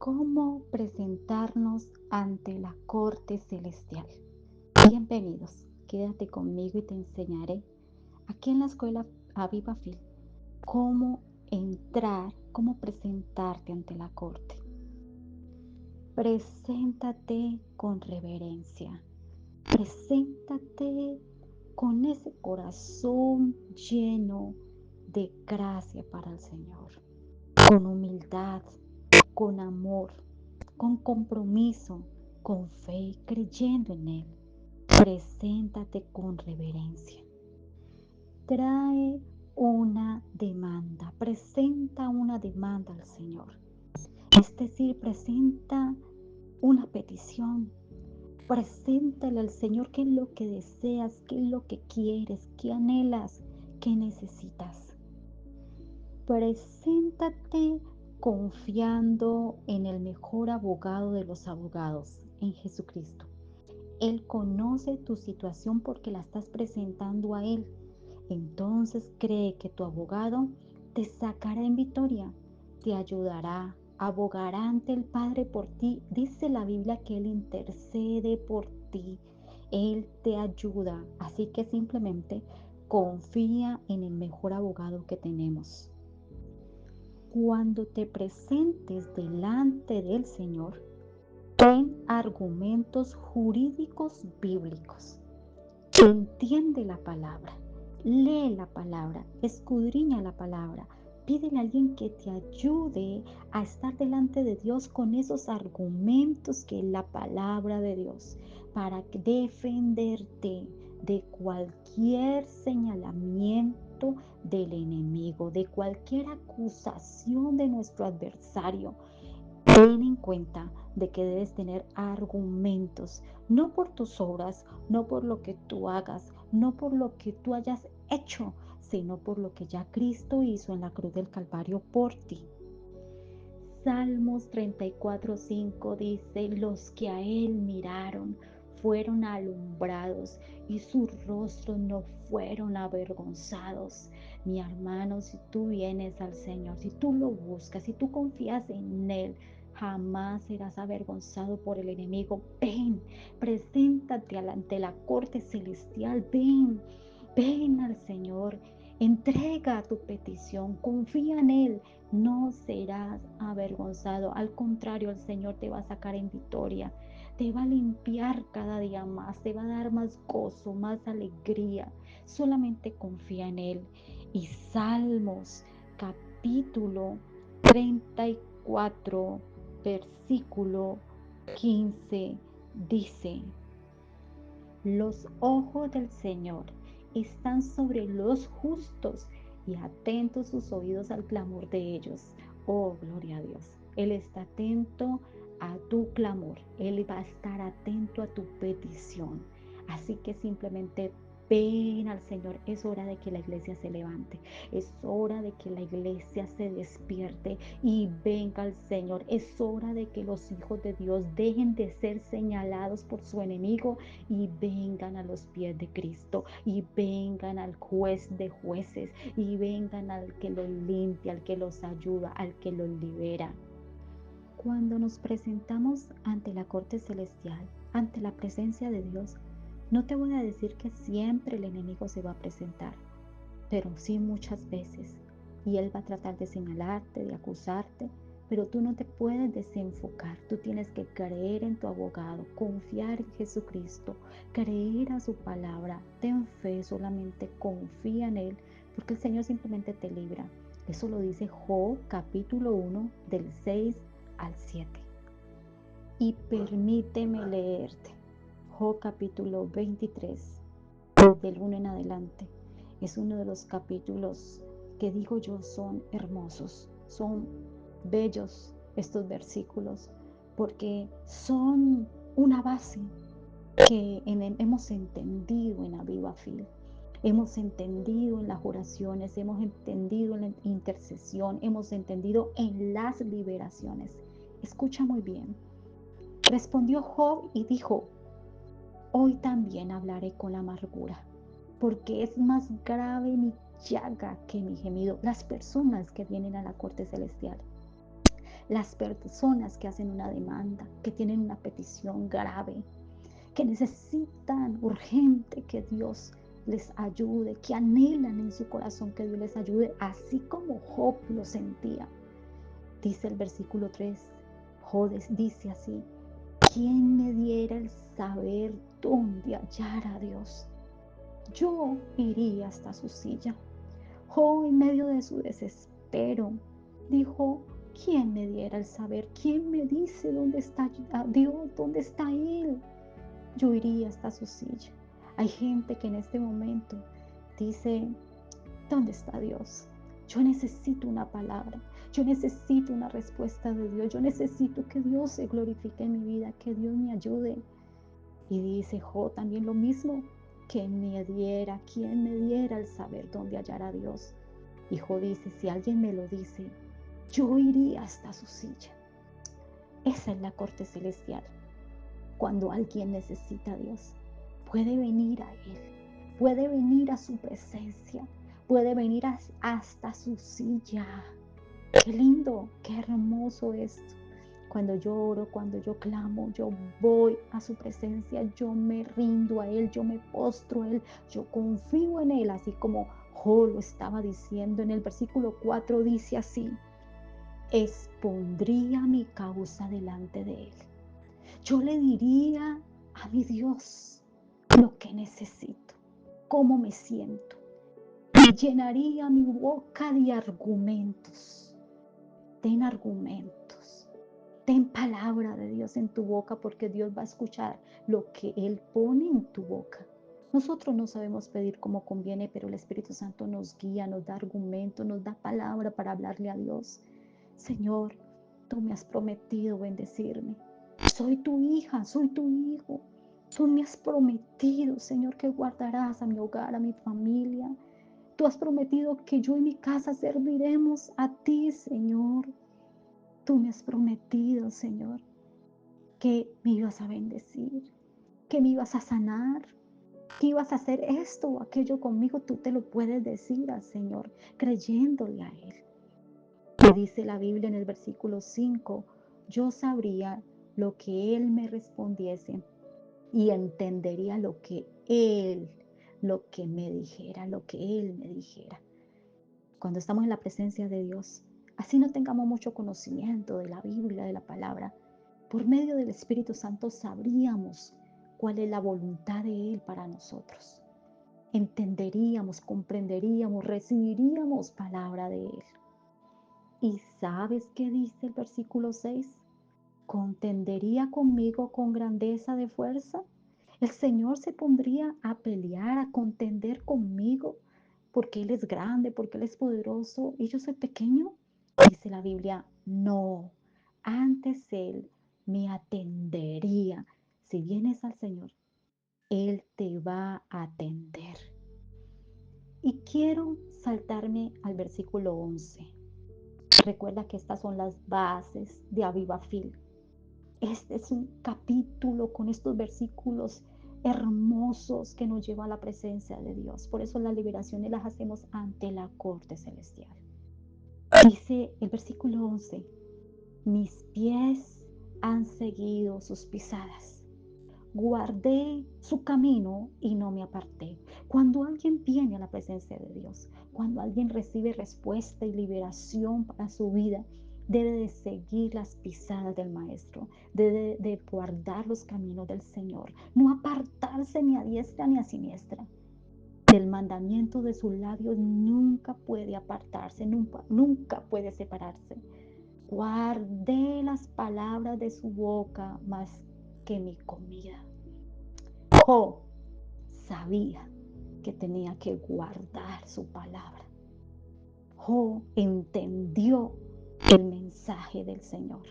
¿Cómo presentarnos ante la corte celestial? Bienvenidos, quédate conmigo y te enseñaré aquí en la escuela Aviva Fil cómo entrar, cómo presentarte ante la corte. Preséntate con reverencia, preséntate con ese corazón lleno de gracia para el Señor, con humildad, con amor, con compromiso, con fe, creyendo en Él. Preséntate con reverencia. Trae una demanda, presenta una demanda al Señor. Es decir, presenta una petición. Preséntale al Señor qué es lo que deseas, qué es lo que quieres, qué anhelas, qué necesitas. Preséntate confiando en el mejor abogado de los abogados, en Jesucristo. Él conoce tu situación porque la estás presentando a Él. Entonces cree que tu abogado te sacará en victoria, te ayudará, abogará ante el Padre por ti. Dice la Biblia que Él intercede por ti. Él te ayuda. Así que simplemente confía en el mejor abogado que tenemos. Cuando te presentes delante del Señor, ten argumentos jurídicos bíblicos. Entiende la palabra, lee la palabra, escudriña la palabra. Pídele a alguien que te ayude a estar delante de Dios con esos argumentos que es la palabra de Dios, para defenderte de cualquier señalamiento del enemigo, de cualquier acusación de nuestro adversario. Ten en cuenta de que debes tener argumentos, no por tus obras, no por lo que tú hagas, no por lo que tú hayas hecho, sino por lo que ya Cristo hizo en la cruz del Calvario por ti. Salmos 34:5 dice: los que a Él miraron fueron alumbrados y sus rostros no fueron avergonzados. Mi hermano, si tú vienes al Señor, si tú lo buscas, si tú confías en Él, jamás serás avergonzado por el enemigo. Ven, preséntate ante la corte celestial. Ven al Señor. Entrega tu petición, confía en Él, no serás avergonzado. Al contrario, el Señor te va a sacar en victoria, te va a limpiar cada día más, te va a dar más gozo, más alegría. Solamente confía en Él. Y Salmos capítulo 34, versículo 15 dice: los ojos del Señor están sobre los justos y atentos sus oídos al clamor de ellos. Oh, gloria a Dios. Él está atento a tu clamor. Él va a estar atento a tu petición. Así que simplemente ven al Señor. Es hora de que la iglesia se levante. Es hora de que la iglesia se despierte y venga al Señor. Es hora de que los hijos de Dios dejen de ser señalados por su enemigo y vengan a los pies de Cristo, y vengan al juez de jueces, y vengan al que los limpia, al que los ayuda, al que los libera. Cuando nos presentamos ante la corte celestial, ante la presencia de Dios, no te voy a decir que siempre el enemigo se va a presentar, pero sí muchas veces. Y él va a tratar de señalarte, de acusarte, pero tú no te puedes desenfocar. Tú tienes que creer en tu abogado, confiar en Jesucristo, creer a su palabra. Ten fe, solamente confía en Él, porque el Señor simplemente te libra. Eso lo dice Job capítulo 1 del 6 al 7. Y permíteme leerte Job capítulo 23, del 1 en adelante. Es uno de los capítulos que digo yo son hermosos, son bellos estos versículos, porque son una base que hemos entendido en Aviva Fil. Hemos entendido en las oraciones, hemos entendido en la intercesión, hemos entendido en las liberaciones. Escucha muy bien. Respondió Job y dijo: hoy también hablaré con la amargura, porque es más grave mi llaga que mi gemido. Las personas que vienen a la corte celestial, las personas que hacen una demanda, que tienen una petición grave, que necesitan urgente que Dios les ayude, que anhelan en su corazón que Dios les ayude, así como Job lo sentía. Dice el versículo 3, Job dice así: ¿quién me diera el saber dónde hallar a Dios? Yo iría hasta su silla. Job, en medio de su desespero, dijo: ¿quién me diera el saber? ¿Quién me dice dónde está Dios? ¿Dónde está Él? Yo iría hasta su silla. Hay gente que en este momento dice: ¿dónde está Dios? Yo necesito una palabra, yo necesito una respuesta de Dios, yo necesito que Dios se glorifique en mi vida, que Dios me ayude. Y dice Job también lo mismo: ¿quién me diera el saber dónde hallar a Dios? Y Job dice: si alguien me lo dice, yo iría hasta su silla. Esa es la corte celestial. Cuando alguien necesita a Dios, puede venir a Él, puede venir a su presencia, puede venir hasta su silla. Qué lindo, qué hermoso esto. Cuando yo oro, cuando yo clamo, yo voy a su presencia, yo me rindo a Él, yo me postro a Él, yo confío en Él, así como Job lo estaba diciendo en el versículo 4, dice así: expondría mi causa delante de Él. Yo le diría a mi Dios lo que necesito, cómo me siento, y llenaría mi boca de argumentos. Ten argumentos, ten palabra de Dios en tu boca, porque Dios va a escuchar lo que Él pone en tu boca. Nosotros no sabemos pedir como conviene, pero el Espíritu Santo nos guía, nos da argumentos, nos da palabra para hablarle a Dios. Señor, tú me has prometido bendecirme. Soy tu hija, soy tu hijo. Tú me has prometido, Señor, que guardarás a mi hogar, a mi familia. Tú has prometido que yo y mi casa serviremos a ti, Señor. Tú me has prometido, Señor, que me ibas a bendecir, que me ibas a sanar, que ibas a hacer esto o aquello conmigo. Tú te lo puedes decir al Señor, creyéndole a Él. Y dice la Biblia en el versículo 5, yo sabría lo que Él me respondiese y entendería lo que me dijera, lo que Él me dijera. Cuando estamos en la presencia de Dios, así no tengamos mucho conocimiento de la Biblia, de la palabra, por medio del Espíritu Santo sabríamos cuál es la voluntad de Él para nosotros. Entenderíamos, comprenderíamos, recibiríamos palabra de Él. ¿Y sabes qué dice el versículo 6? ¿Contendería conmigo con grandeza de fuerza? El Señor se pondría a pelear, a contender conmigo, porque Él es grande, porque Él es poderoso y yo soy pequeño. Dice la Biblia: no, antes Él me atendería. Si vienes al Señor, Él te va a atender. Y quiero saltarme al versículo 11. Recuerda que estas son las bases de Aviva Fil. Este es un capítulo con estos versículos hermosos que nos lleva a la presencia de Dios. Por eso las liberaciones las hacemos ante la corte celestial. Dice el versículo 11: mis pies han seguido sus pisadas. Guardé su camino y no me aparté. Cuando alguien viene a la presencia de Dios, cuando alguien recibe respuesta y liberación para su vida, debe de seguir las pisadas del Maestro, debe de guardar los caminos del Señor, no apartarse ni a diestra ni a siniestra. Del mandamiento de sus labios nunca puede apartarse, nunca puede separarse. Guardé las palabras de su boca más que mi comida. Job sabía que tenía que guardar su palabra. Job entendió el mensaje del Señor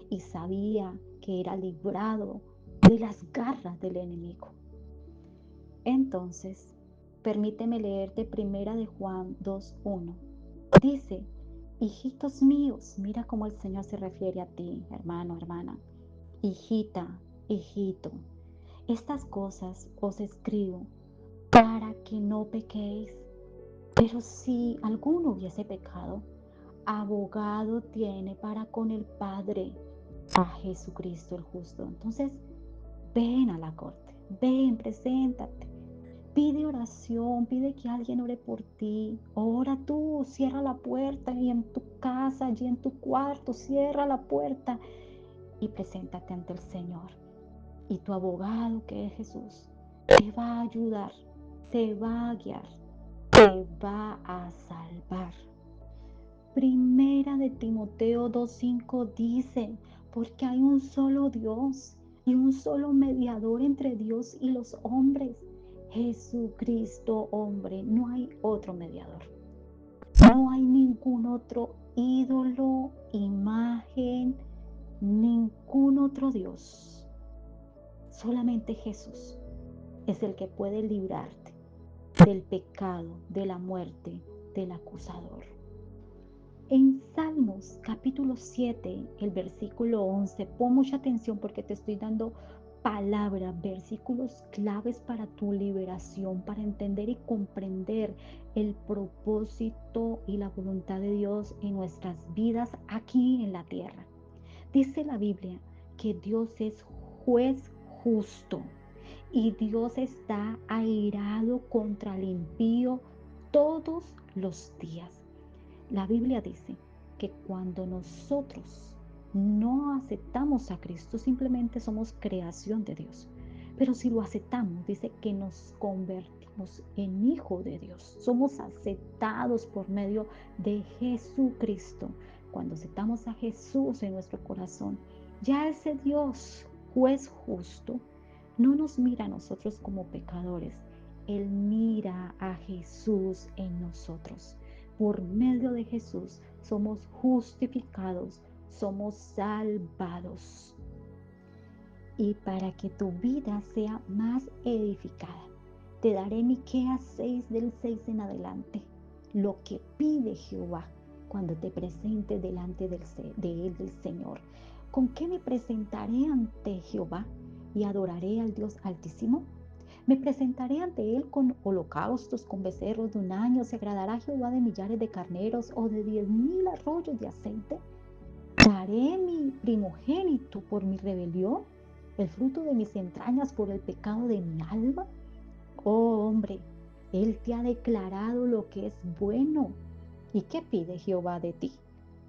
y sabía que era librado de las garras del enemigo. Entonces, permíteme leerte primera de Juan 2:1. Dice: hijitos míos, mira cómo el Señor se refiere a ti, hermano, hermana. Hijita, hijito, estas cosas os escribo para que no pequéis. Pero si alguno hubiese pecado, abogado tiene para con el Padre, a Jesucristo el justo. Entonces, ven a la corte, ven, preséntate. Pide oración, pide que alguien ore por ti. Ora tú, cierra la puerta y en tu casa, allí en tu cuarto, cierra la puerta y preséntate ante el Señor. Y tu abogado, que es Jesús, te va a ayudar, te va a guiar, te va a salvar. Primera de Timoteo 2:5 dice, porque hay un solo Dios y un solo mediador entre Dios y los hombres, Jesucristo hombre, no hay otro mediador. No hay ningún otro ídolo, imagen, ningún otro Dios. Solamente Jesús es el que puede librarte del pecado, de la muerte, del acusador. En Salmos capítulo 7, el versículo 11, pon mucha atención porque te estoy dando palabras, versículos claves para tu liberación, para entender y comprender el propósito y la voluntad de Dios en nuestras vidas aquí en la tierra. Dice la Biblia que Dios es juez justo y Dios está airado contra el impío todos los días. La Biblia dice que cuando nosotros no aceptamos a Cristo, simplemente somos creación de Dios. Pero si lo aceptamos, dice que nos convertimos en hijo de Dios. Somos aceptados por medio de Jesucristo. Cuando aceptamos a Jesús en nuestro corazón, ya ese Dios, juez justo, no nos mira a nosotros como pecadores. Él mira a Jesús en nosotros. Por medio de Jesús somos justificados, somos salvados. Y para que tu vida sea más edificada, te daré Miqueas 6 del 6 en adelante, lo que pide Jehová cuando te presentes delante de él, del Señor. ¿Con qué me presentaré ante Jehová y adoraré al Dios Altísimo? Me presentaré ante él con holocaustos, con becerros de un año. ¿Se agradará a Jehová de millares de carneros o de 10,000 arroyos de aceite? ¿Daré mi primogénito por mi rebelión, el fruto de mis entrañas por el pecado de mi alma? Oh hombre, él te ha declarado lo que es bueno. ¿Y qué pide Jehová de ti?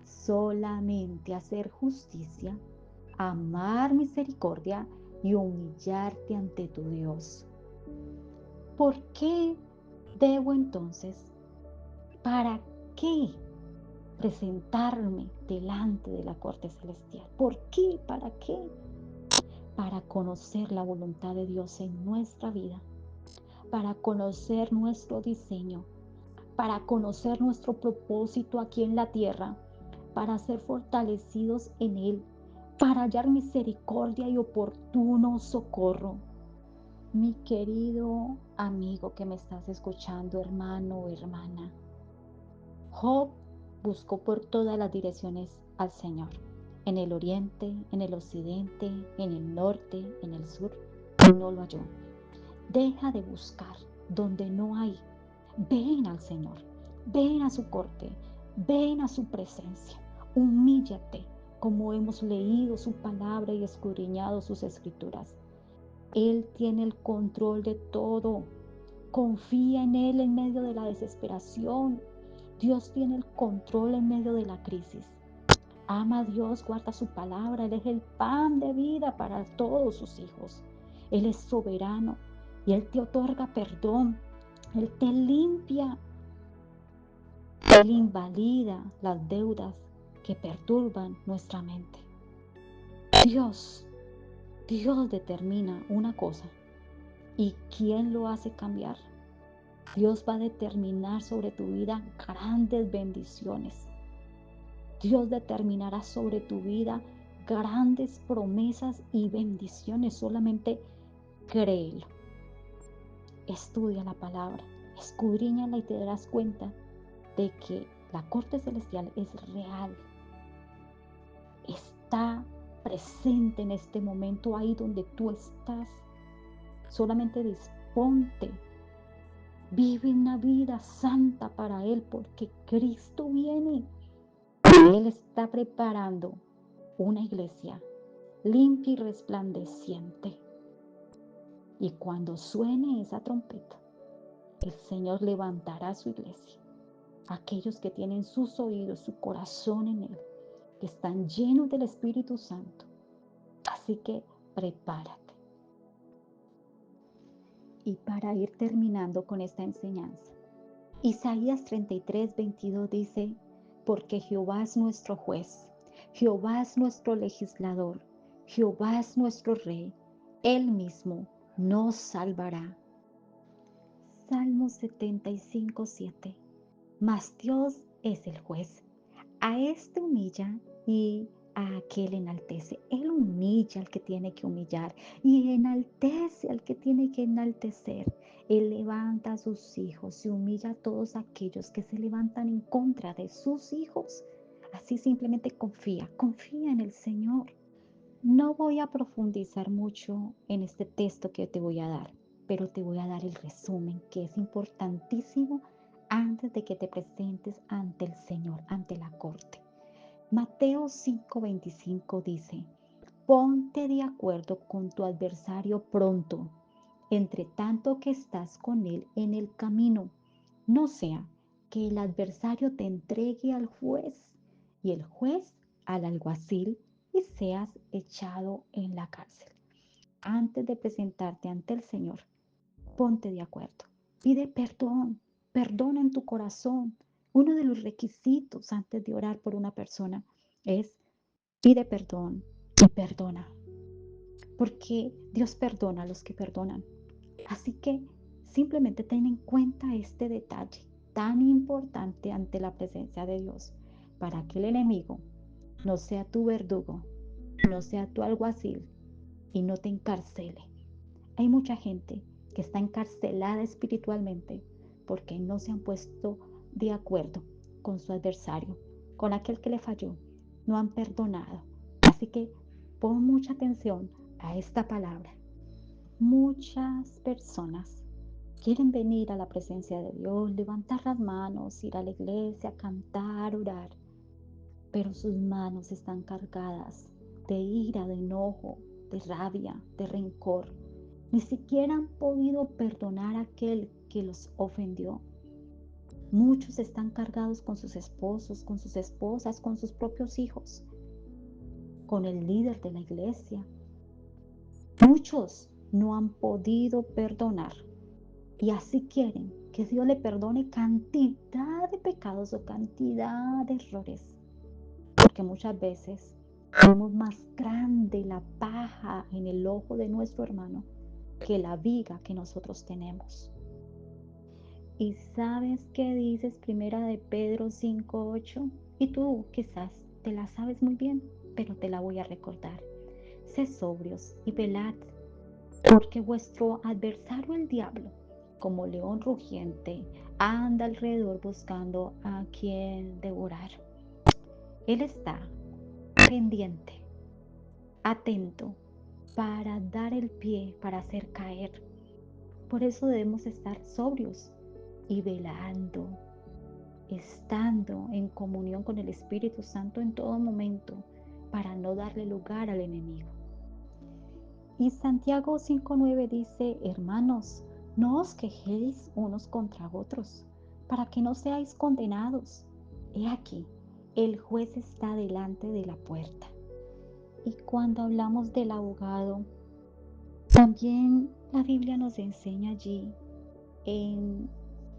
Solamente hacer justicia, amar misericordia y humillarte ante tu Dios. ¿Por qué debo entonces? ¿Para qué presentarme delante de la corte celestial? ¿Por qué? ¿Para qué? Para conocer la voluntad de Dios en nuestra vida, para conocer nuestro diseño, para conocer nuestro propósito aquí en la tierra, para ser fortalecidos en Él, para hallar misericordia y oportuno socorro. Mi querido amigo que me estás escuchando, hermano o hermana, Job buscó por todas las direcciones al Señor, en el oriente, en el occidente, en el norte, en el sur, y no lo halló. Deja de buscar donde no hay. Ven al Señor, ven a su corte, ven a su presencia, humíllate como hemos leído su palabra y escudriñado sus escrituras. Él tiene el control de todo. Confía en Él en medio de la desesperación. Dios tiene el control en medio de la crisis. Ama a Dios, guarda su palabra. Él es el pan de vida para todos sus hijos. Él es soberano y Él te otorga perdón. Él te limpia. Él invalida las deudas que perturban nuestra mente. Dios, Dios determina una cosa. ¿Y quién lo hace cambiar? Dios va a determinar sobre tu vida grandes bendiciones. Dios determinará sobre tu vida grandes promesas y bendiciones. Solamente créelo. Estudia la palabra, escudriñala y te darás cuenta de que la corte celestial es real. Está presente en este momento ahí donde tú estás. Solamente disponte. Vive una vida santa para Él porque Cristo viene. Él está preparando una iglesia limpia y resplandeciente. Y cuando suene esa trompeta, el Señor levantará su iglesia. Aquellos que tienen sus oídos, su corazón en Él, que están llenos del Espíritu Santo. Así que prepárate. Y para ir terminando con esta enseñanza, Isaías 33:22 dice, porque Jehová es nuestro juez, Jehová es nuestro legislador, Jehová es nuestro rey, Él mismo nos salvará. Salmo 75:7. Mas Dios es el juez. A este humilla y a aquel enaltece. Él humilla al que tiene que humillar y enaltece al que tiene que enaltecer. Él levanta a sus hijos y humilla a todos aquellos que se levantan en contra de sus hijos. Así simplemente confía en el Señor. No voy a profundizar mucho en este texto que te voy a dar, pero te voy a dar el resumen que es importantísimo antes de que te presentes ante el Señor, ante la corte. Mateo 5:25 dice, ponte de acuerdo con tu adversario pronto, entre tanto que estás con él en el camino, no sea que el adversario te entregue al juez y el juez al alguacil y seas echado en la cárcel. Antes de presentarte ante el Señor, ponte de acuerdo. Pide perdón, perdona en tu corazón. Uno de los requisitos antes de orar por una persona es pide perdón y perdona, porque Dios perdona a los que perdonan. Así que simplemente ten en cuenta este detalle tan importante ante la presencia de Dios para que el enemigo no sea tu verdugo, no sea tu alguacil y no te encarcele. Hay mucha gente que está encarcelada espiritualmente porque no se han puesto de acuerdo con su adversario, con aquel que le falló. No han perdonado. Así que pon mucha atención a esta palabra. Muchas personas quieren venir a la presencia de Dios, levantar las manos, ir a la iglesia, cantar, orar, pero sus manos están cargadas de ira, de enojo, de rabia, de rencor. Ni siquiera han podido perdonar a aquel que los ofendió. Muchos están cargados con sus esposos, con sus esposas, con sus propios hijos, con el líder de la iglesia. Muchos no han podido perdonar y así quieren que Dios le perdone cantidad de pecados o cantidad de errores. Porque muchas veces vemos más grande la paja en el ojo de nuestro hermano que la viga que nosotros tenemos. ¿Y sabes qué dices primera de Pedro 5:8? Y tú quizás te la sabes muy bien, pero te la voy a recordar. Sed sobrios y velad, porque vuestro adversario el diablo, como león rugiente, anda alrededor buscando a quien devorar. Él está pendiente, atento, para dar el pie, para hacer caer. Por eso debemos estar sobrios y velando, estando en comunión con el Espíritu Santo en todo momento, para no darle lugar al enemigo. Y Santiago 5:9 dice, hermanos, no os quejéis unos contra otros, para que no seáis condenados. He aquí, el juez está delante de la puerta. Y cuando hablamos del abogado, también la Biblia nos enseña allí en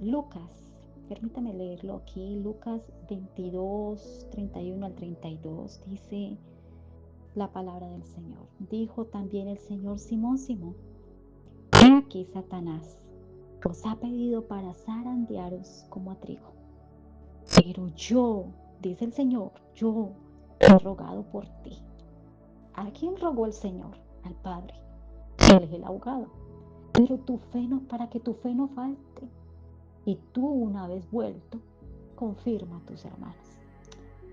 Lucas, permítame leerlo aquí, Lucas 22, 31 al 32, dice la palabra del Señor. Dijo también el Señor: Simón, Simón, he aquí Satanás os ha pedido para zarandearos como a trigo. Pero yo, dice el Señor, yo he rogado por ti. ¿A quién rogó el Señor? Al Padre. Él es el abogado. Pero tu fe no, para que tu fe no falte. Y tú, una vez vuelto, confirma a tus hermanos.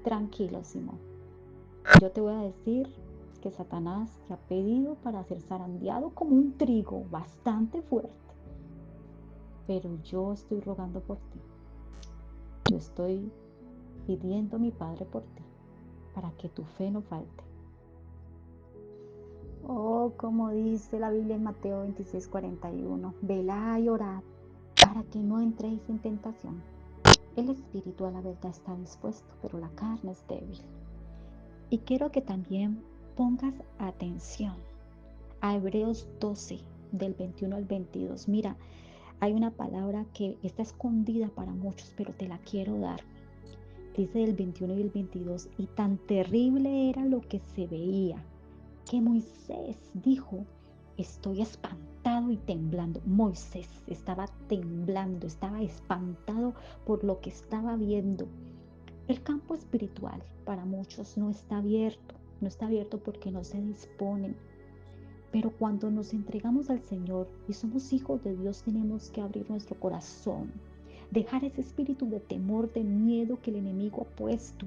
Tranquilo, Simón. Yo te voy a decir que Satanás te ha pedido para ser zarandeado como un trigo bastante fuerte. Pero yo estoy rogando por ti. Yo estoy pidiendo a mi Padre por ti, para que tu fe no falte. Oh, como dice la Biblia en Mateo 26:41, velad y orad para que no entréis en tentación. El espíritu a la verdad está dispuesto, pero la carne es débil. Y quiero que también pongas atención a Hebreos 12, del 21 al 22. Mira, hay una palabra que está escondida para muchos, pero te la quiero dar. Dice el 21 y el 22, y tan terrible era lo que se veía, que Moisés dijo, estoy espantado y temblando. Moisés estaba temblando, estaba espantado por lo que estaba viendo. El campo espiritual para muchos no está abierto porque no se disponen. Pero cuando nos entregamos al Señor y somos hijos de Dios, tenemos que abrir nuestro corazón, dejar ese espíritu de temor, de miedo que el enemigo ha puesto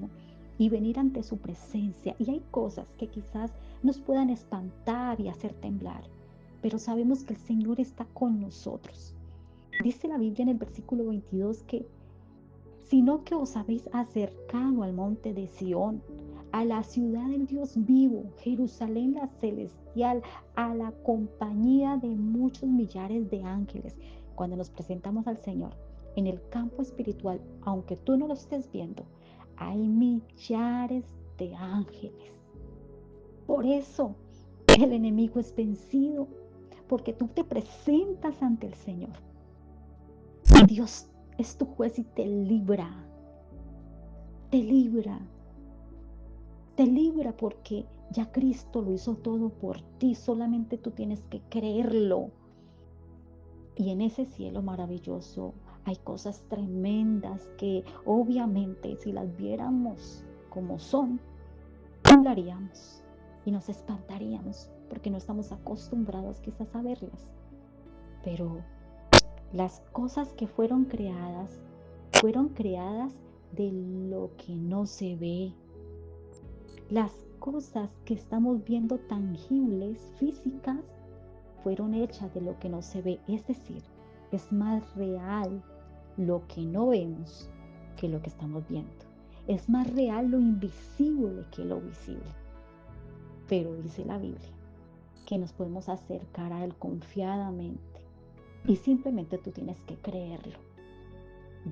y venir ante su presencia. Y hay cosas que quizás nos puedan espantar y hacer temblar, pero sabemos que el Señor está con nosotros. Dice la Biblia en el versículo 22 que sino que os habéis acercado al monte de Sión, a la ciudad del Dios vivo, Jerusalén la celestial, a la compañía de muchos millares de ángeles. Cuando nos presentamos al Señor en el campo espiritual, aunque tú no lo estés viendo, hay millares de ángeles. Por eso el enemigo es vencido, porque tú te presentas ante el Señor. Y Dios es tu juez y te libra, te libra porque ya Cristo lo hizo todo por ti, solamente tú tienes que creerlo. Y en ese cielo maravilloso hay cosas tremendas que obviamente si las viéramos como son, hablaríamos y nos espantaríamos porque no estamos acostumbrados quizás a verlas. Pero las cosas que fueron creadas de lo que no se ve. Las cosas que estamos viendo tangibles, físicas, fueron hechas de lo que no se ve. Es decir, es más real lo que no vemos que lo que estamos viendo. Es más real lo invisible que lo visible. Pero dice la Biblia que nos podemos acercar a Él confiadamente y simplemente tú tienes que creerlo.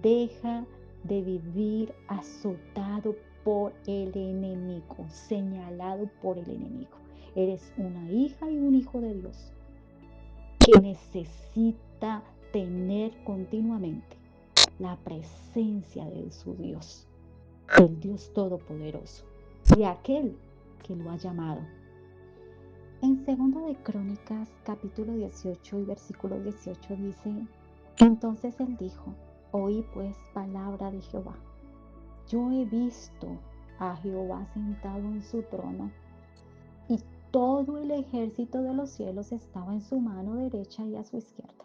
Deja de vivir azotado por el enemigo, señalado por el enemigo. Eres una hija y un hijo de Dios que necesita tener continuamente la presencia de su Dios, el Dios Todopoderoso, y aquel que lo ha llamado. En 2 de Crónicas, capítulo 18 y versículo 18 dice, entonces él dijo, oí pues palabra de Jehová. Yo he visto a Jehová sentado en su trono y todo el ejército de los cielos estaba en su mano derecha y a su izquierda.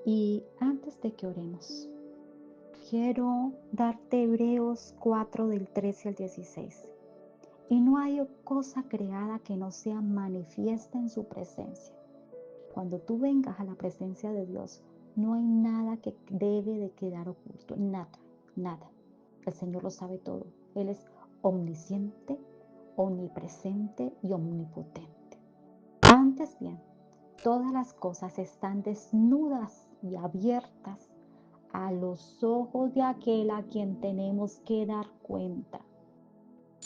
Y antes de que oremos, quiero darte Hebreos 4 del 13 al 16. Y no hay cosa creada que no sea manifiesta en su presencia. Cuando tú vengas a la presencia de Dios, no hay nada que debe de quedar oculto, nada, nada. El Señor lo sabe todo. Él es omnisciente, omnipresente y omnipotente. Antes bien, todas las cosas están desnudas y abiertas a los ojos de aquel a quien tenemos que dar cuenta.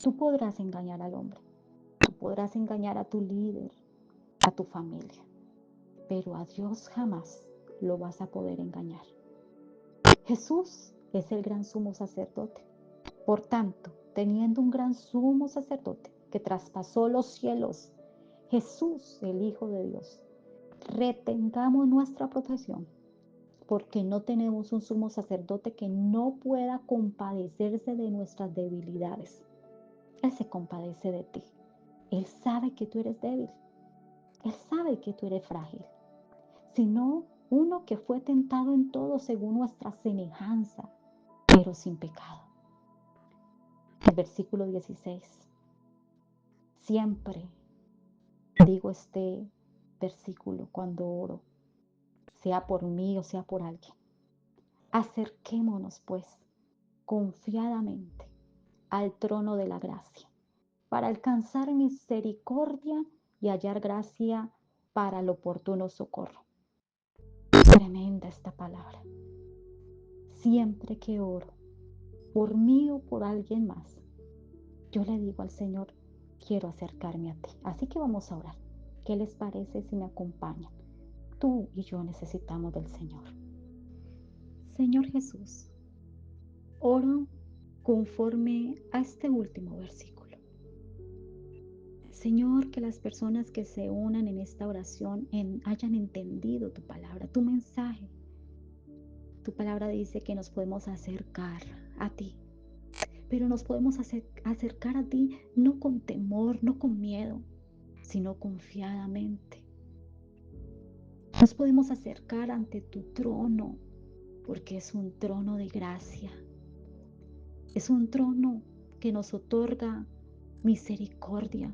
Tú podrás engañar al hombre, tú podrás engañar a tu líder, a tu familia, pero a Dios jamás lo vas a poder engañar. Jesús es el gran sumo sacerdote. Por tanto, teniendo un gran sumo sacerdote que traspasó los cielos, Jesús, el Hijo de Dios, retengamos nuestra profesión, porque no tenemos un sumo sacerdote que no pueda compadecerse de nuestras debilidades. Él se compadece de ti. Él sabe que tú eres débil. Él sabe que tú eres frágil. Sino uno que fue tentado en todo según nuestra semejanza, pero sin pecado. El versículo 16. Siempre digo este versículo cuando oro, sea por mí o sea por alguien. Acerquémonos, pues, confiadamente al trono de la gracia, para alcanzar misericordia y hallar gracia para el oportuno socorro. Tremenda esta palabra. Siempre que oro, por mí o por alguien más, yo le digo al Señor, quiero acercarme a ti. Así que vamos a orar. ¿Qué les parece si me acompañan? Tú y yo necesitamos del Señor. Señor Jesús, oro conforme a este último versículo. Señor, que las personas que se unan en esta oración hayan entendido tu palabra, tu mensaje. Tu palabra dice que nos podemos acercar a ti, pero nos podemos acercar a ti no con temor, no con miedo, sino confiadamente. Nos podemos acercar ante tu trono, porque es un trono de gracia. Es un trono que nos otorga misericordia.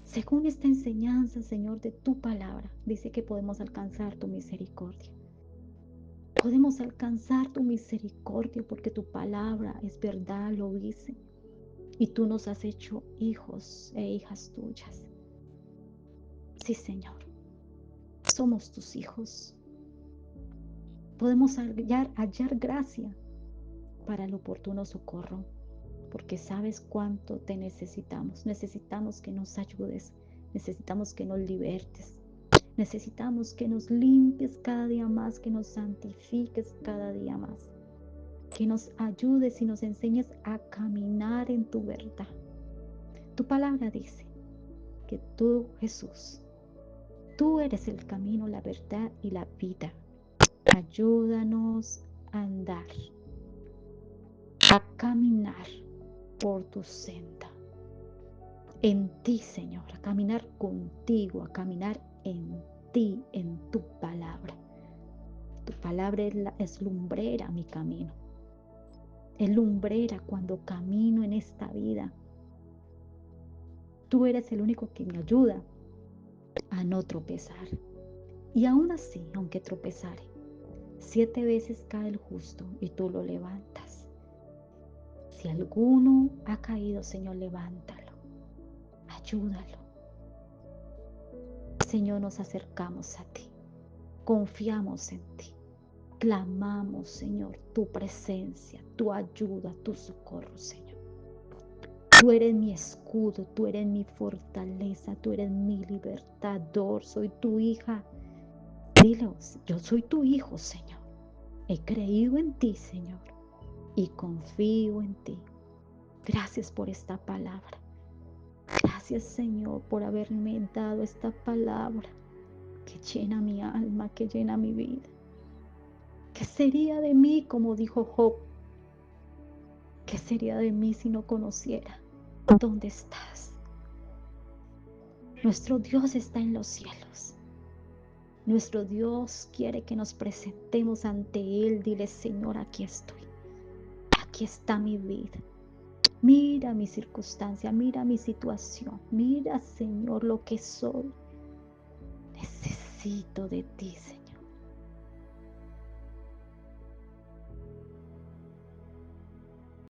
Según esta enseñanza, Señor, de tu palabra, dice que podemos alcanzar tu misericordia. Podemos alcanzar tu misericordia porque tu palabra es verdad, lo dice. Y tú nos has hecho hijos e hijas tuyas. Sí, Señor, somos tus hijos. Podemos hallar gracia para el oportuno socorro, porque sabes cuánto te necesitamos. Necesitamos que nos ayudes, necesitamos que nos libertes, necesitamos que nos limpies cada día más, que nos santifiques cada día más, que nos ayudes y nos enseñes a caminar en tu verdad. Tu palabra dice que tú, Jesús, tú eres el camino, la verdad y la vida. Ayúdanos a andar, a caminar por tu senda. En ti, Señor, a caminar contigo, a caminar en ti, en tu palabra. Tu palabra es lumbrera mi camino. Es lumbrera cuando camino en esta vida. Tú eres el único que me ayuda a no tropezar. Y aún así, aunque tropezare, 7 veces cae el justo y tú lo levantas. Si alguno ha caído, Señor, levántalo, ayúdalo. Señor, nos acercamos a ti, confiamos en ti, clamamos, Señor, tu presencia, tu ayuda, tu socorro, Señor. Tú eres mi escudo, tú eres mi fortaleza, tú eres mi libertador, soy tu hija. Dile, yo soy tu hijo, Señor. He creído en ti, Señor, y confío en ti. Gracias por esta palabra. Gracias, Señor, por haberme dado esta palabra que llena mi alma, que llena mi vida. ¿Qué sería de mí, como dijo Job? ¿Qué sería de mí si no conociera dónde estás? Nuestro Dios está en los cielos. Nuestro Dios quiere que nos presentemos ante Él. Dile, Señor, aquí estoy. Aquí está mi vida. Mira mi circunstancia, mira mi situación. Mira, Señor, lo que soy. Necesito de ti, Señor.